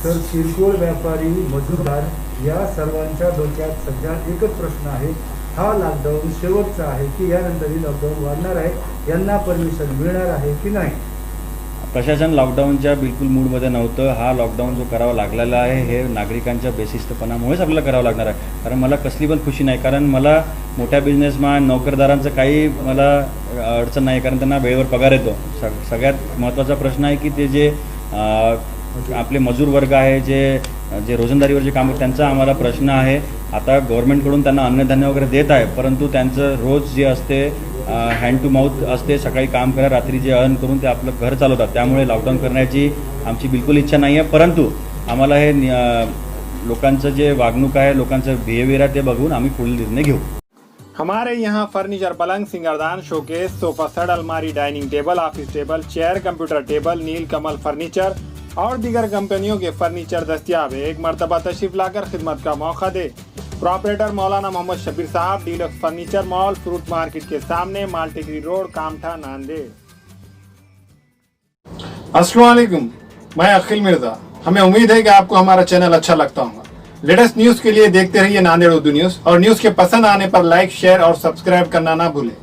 तर किरकोळ व्यापारी, मजूरदार या सर्वांच्या डोक्यात सध्या एकच प्रश्न आहे, हा लॉकडाऊन शेवटचा आहे की यानंतरही लॉकडाऊन वाढणार आहे, यांना परमिशन मिळणार आहे की नाही? प्रशासन लॉकडाऊनच्या बिलकुल मूडमध्ये नव्हतं. हा लॉकडाऊन जो करावा लागलेला आहे हे नागरिकांच्या बेशिस्तपणामुळेच आपल्याला करावं लागणार आहे. कारण मला कसली पण खुशी नाही, कारण मला मोठ्या बिझनेसमॅन नोकरदारांचं काही मला अडचण नाही, कारण त्यांना वेळेवर पगार येतो. सगळ्यात महत्त्वाचा प्रश्न आहे की ते जे आपले मजूर वर्ग आहे, जे रोजंदारीवर जे काम त्यांचा आम्हाला प्रश्न आहे. आता गव्हर्नमेंटकडून त्यांना अन्नधान्य वगैरे देत आहे, परंतु त्यांचं रोज जे असते हँड टू माउथ असते. सकाळी काम करा, रात्री जे अर्न करून ते आपलं घर चालवतात. त्यामुळे लॉकडाऊन करण्याची आमची बिलकुल इच्छा नाही आहे, परंतु आम्हाला हे लोकांचं जे वागणूक आहे, लोकांचं बिहेवियर आहे ते बघून आम्ही पुढील निर्णय घेऊ. हमारे यहाँ फर्नीचर, पलंग, सिंगारदान, शोकेस, सोफा सेट, अलमारी, dining table, office table, chair, computer table, Neel Kamal furniture और दीगर कंपनियों के फर्नीचर दस्तियाब है। एक मर्तबा तशरीफ लाकर खिदमत का मौका दे। Proprietor Maulana Mohammad Shabir Sahab, deluxe furniture mall, fruit market के सामने, मालटेकरी रोड, कामठा, नांदेड़। अस्सलाम वालेकुम, मैं अखिल मिर्जा। हमें उम्मीद है कि आपको हमारा चैनल अच्छा लगता होगा। लेटेस्ट न्यूज के लिए देखते रहिए नांदेड़ उर्दू न्यूज, और न्यूज के पसंद आने पर लाइक, शेयर और सब्सक्राइब करना ना भूलें।